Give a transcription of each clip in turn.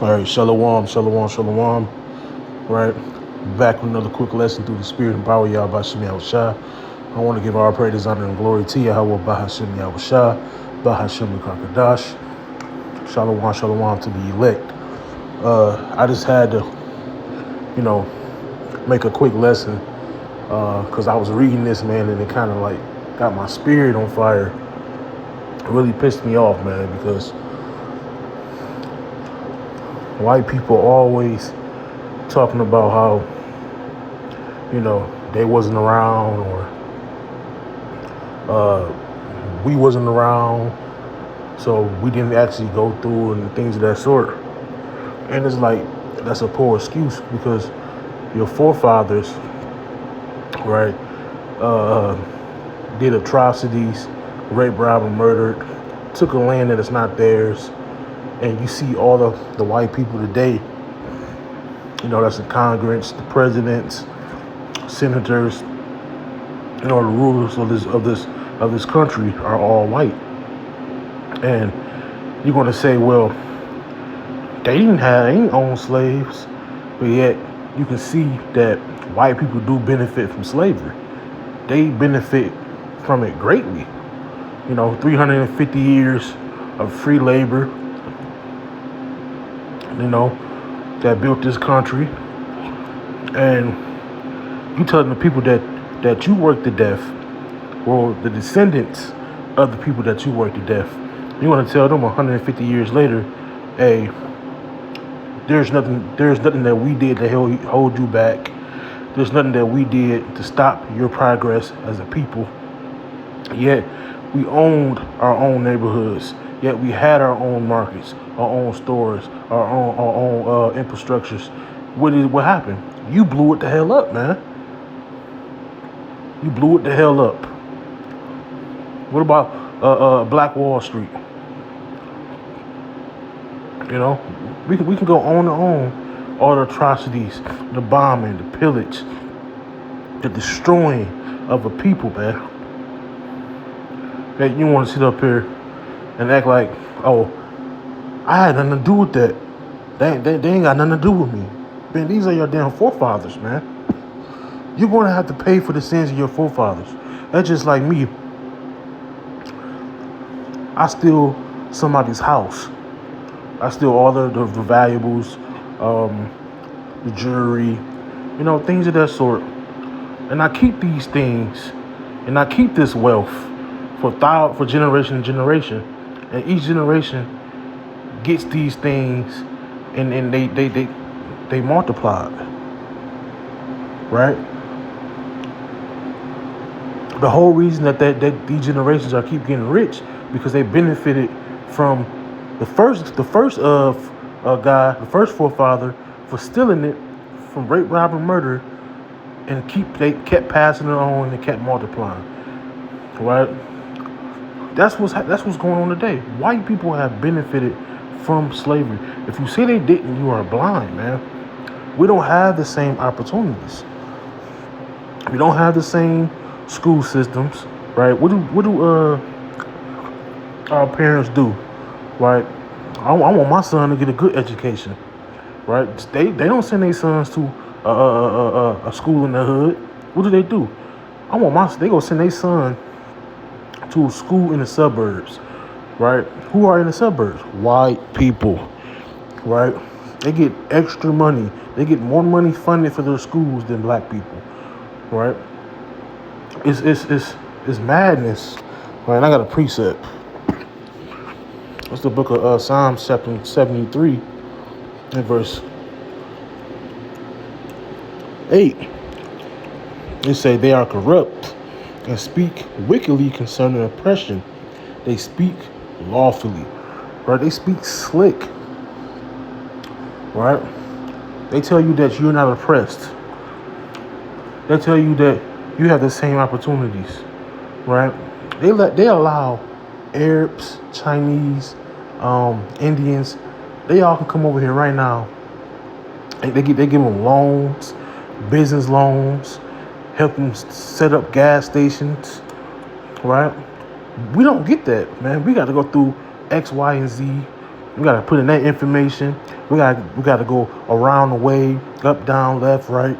All right, shalom, shalom, shalom. Right, back with another quick lesson through the spirit and power of Yahweh Shem Yahushua. I want to give all praise, honor, and glory to Yahweh Bahashem Yahushua, Bahashem Kakadash. Shalom, shalom to the elect. I just had to, make a quick lesson because I was reading this, man, and it kind of like got my spirit on fire. It really pissed me off, man, because white people always talking about how, they wasn't around or we wasn't around, so we didn't actually go through and things of that sort. And it's like, that's a poor excuse because your forefathers, right, did atrocities, rape, rob, and murdered, took a land that is not theirs. And you see all the white people today, that's the Congress, the presidents, senators, the rulers of this country are all white. And you're gonna say, well, they ain't own slaves, but yet you can see that white people do benefit from slavery. They benefit from it greatly. 350 years of free labor, that built this country. And you telling the people that you worked to death, or the descendants of the people that you worked to death, you want to tell them 150 years later, hey, there's nothing that we did to hold you back. There's nothing that we did to stop your progress as a people. Yet we owned our own neighborhoods. Yet we had our own markets, our own stores, our own infrastructures. What happened? You blew it the hell up, man. You blew it the hell up. What about Black Wall Street? We can go on and on. All the atrocities, the bombing, the pillage, the destroying of a people, man. That you want to sit up here and act like, oh, I had nothing to do with that. They ain't got nothing to do with me. Man, these are your damn forefathers, man. You're going to have to pay for the sins of your forefathers. That's just like me. I steal somebody's house. I steal all the valuables, the jewelry, things of that sort. And I keep these things, and I keep this wealth for generation to generation. And each generation gets these things, and they multiply, right? The whole reason that these generations are keep getting rich because they benefited from the first guy, the first forefather, for stealing it from rape, rob, and murder, and they kept passing it on and they kept multiplying, right? That's what's going on today. White people have benefited from slavery. If you say they didn't, you are blind, man. We don't have the same opportunities. We don't have the same school systems, right? What do our parents do, right? I want my son to get a good education, right? They don't send their sons to a school in the hood. What do? They go send their son to a school in the suburbs, right? Who are in the suburbs? White people, right? They get extra money. They get more money funded for their schools than black people, right? It's madness, right? I got a precept. It's the book of Psalms chapter 73 and verse 8. It say they are corrupt and speak wickedly concerning oppression. They speak lawfully, right? They speak slick, right? They tell you that you're not oppressed. They tell you that you have the same opportunities, right? They allow Arabs, Chinese, Indians, they all can come over here right now. They give them loans, business loans, help them set up gas stations, right? We don't get that, man. We got to go through X, Y, and Z We gotta put in that information. We gotta go around the way, up, down, left, right.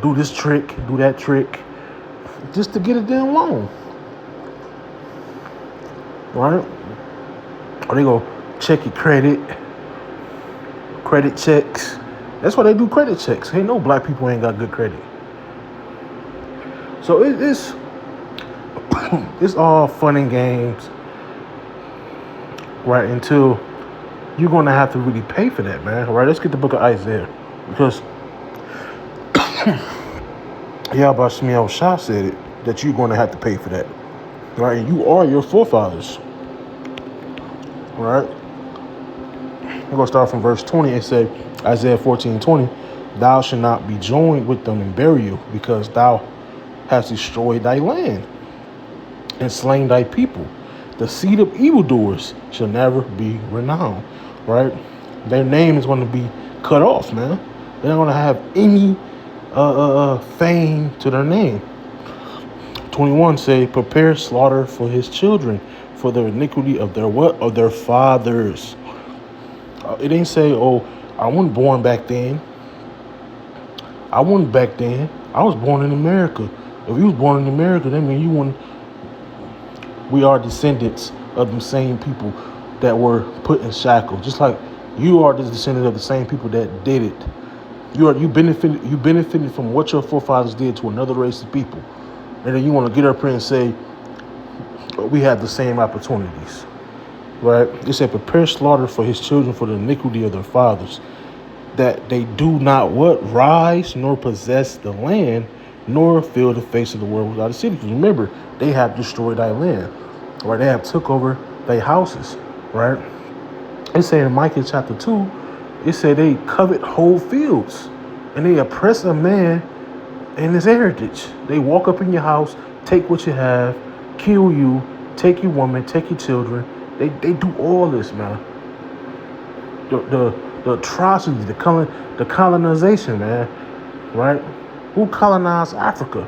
Do this trick, do that trick, just to get a damn loan, right? Or they go check your credit checks. That's why they do credit checks. Ain't no black people ain't got good credit. So it's it's all fun and games, right? Until you're gonna have to really pay for that, man. All right, let's get the book of Isaiah, because Yahweh Shemiel Shah said it, that you're gonna have to pay for that, right? And you are your forefathers, right? We're gonna start from verse 20. It said, Isaiah 14:20, thou shalt not be joined with them in burial, because thou hast destroyed thy land and slain thy people. The seed of evildoers shall never be renowned, right? Their name is going to be cut off, man. They're not going to have any fame to their name. 21 say, prepare slaughter for his children, for the iniquity of their what? Of their fathers. It ain't say, oh, I wasn't born back then. I wasn't back then. I was born in America. If you was born in America, that means you wouldn't. We are descendants of the same people that were put in shackles. Just like you are the descendant of the same people that did it. You benefited from what your forefathers did to another race of people. And then you want to get up here and say, we have the same opportunities. Right? It said, prepare slaughter for his children for the iniquity of their fathers, that they do not what? Rise, nor possess the land, nor fill the face of the world without a city. Because remember, they have destroyed thy land. Right? They have took over their houses. Right? It said in Micah chapter 2, it said they covet whole fields, and they oppress a man in his heritage. They walk up in your house, take what you have, kill you, take your woman, take your children. They do all this, man. The atrocity, the colonization, man. Right? Who colonized Africa?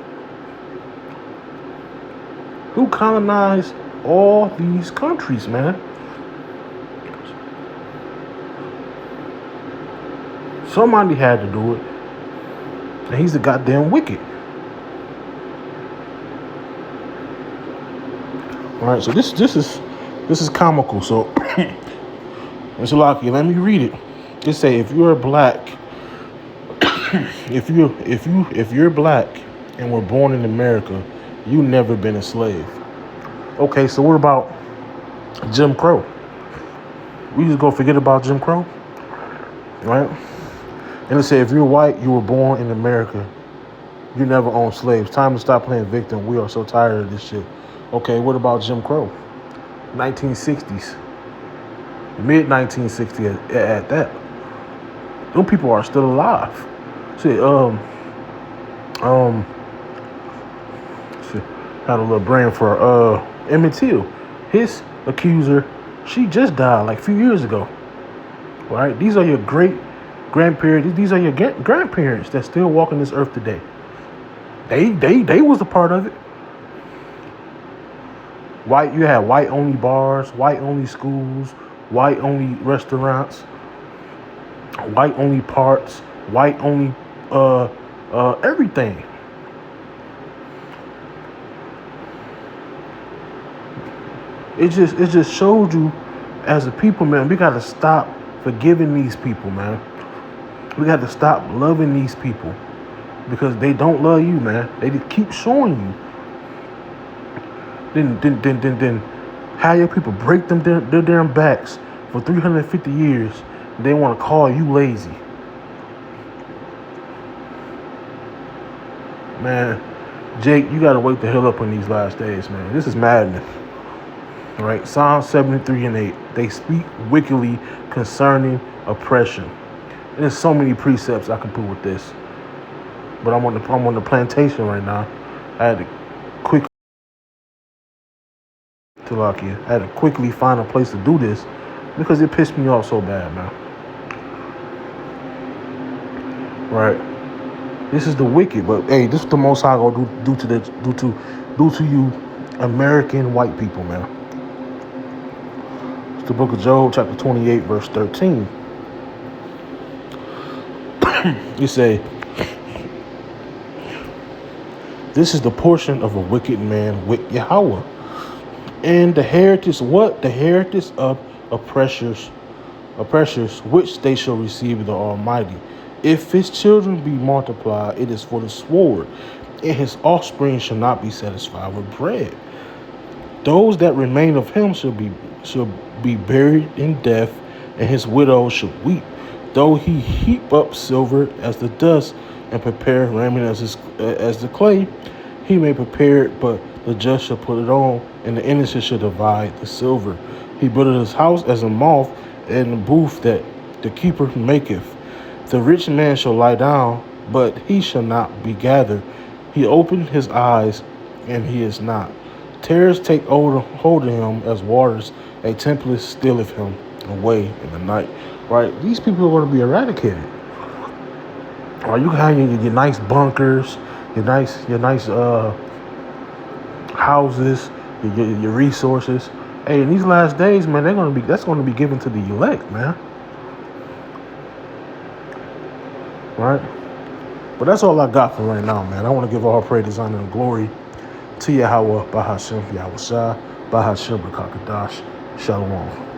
Who colonized all these countries, man? Somebody had to do it, and he's the goddamn wicked. All right, so this is comical. So, Mr. Lockie, let me read it. Just say, if you're black, if you're black and were born in America, you never been a slave. Okay, so what about Jim Crow? We just gonna forget about Jim Crow, right? And it said, if you're white, you were born in America, you never owned slaves. Time to stop playing victim. We are so tired of this shit. Okay, what about Jim Crow? 1960s, mid 1960s at that. Those people are still alive. Shit, shit, had a little brain for Emmett Till. His accuser, she just died like a few years ago. Right? These are your great grandparents. These are your grandparents that still walking this earth today. They was a part of it. You had white only bars, white only schools, white only restaurants, white only parts, white only everything. It just showed you, as a people, man, we gotta stop forgiving these people, man. We got to stop loving these people, because they don't love you, man. They just keep showing you. Then how your people break their damn backs for 350 years. They want to call you lazy. Man, Jake, you got to wake the hell up in these last days, man. This is madness. All right, Psalm 73 and 8. They speak wickedly concerning oppression. And there's so many precepts I can put with this, but I'm on the plantation right now. I had to quickly find a place to do this, because it pissed me off so bad, man. Right? This is the wicked, but hey, this is the Most High gonna do to you, American white people, man. It's the book of Job, chapter 28, verse 13. You say, this is the portion of a wicked man with Yahweh. And the heritage, what? The heritage of oppressors, which they shall receive of the Almighty. If his children be multiplied, it is for the sword, and his offspring shall not be satisfied with bread. Those that remain of him shall be buried in death, and his widow shall weep. Though he heap up silver as the dust, and prepare raiment as the clay, he may prepare it, but the just shall put it on, and the innocent shall divide the silver. He buildeth his house as a moth, and the booth that the keeper maketh. The rich man shall lie down, but he shall not be gathered. He opened his eyes, and he is not. Terrors take hold of him as waters. A tempest stealeth him away in the night. Right? These people are going to be eradicated. Or you can have your nice bunkers, your nice houses, your resources. Hey, in these last days, man, that's going to be given to the elect, man. Right? But that's all I got for right now, man. I want to give all praise, honor, and glory to Yahweh, Bahashem, Yahweh Shah, Bahashem, Rakakadash, Shalom.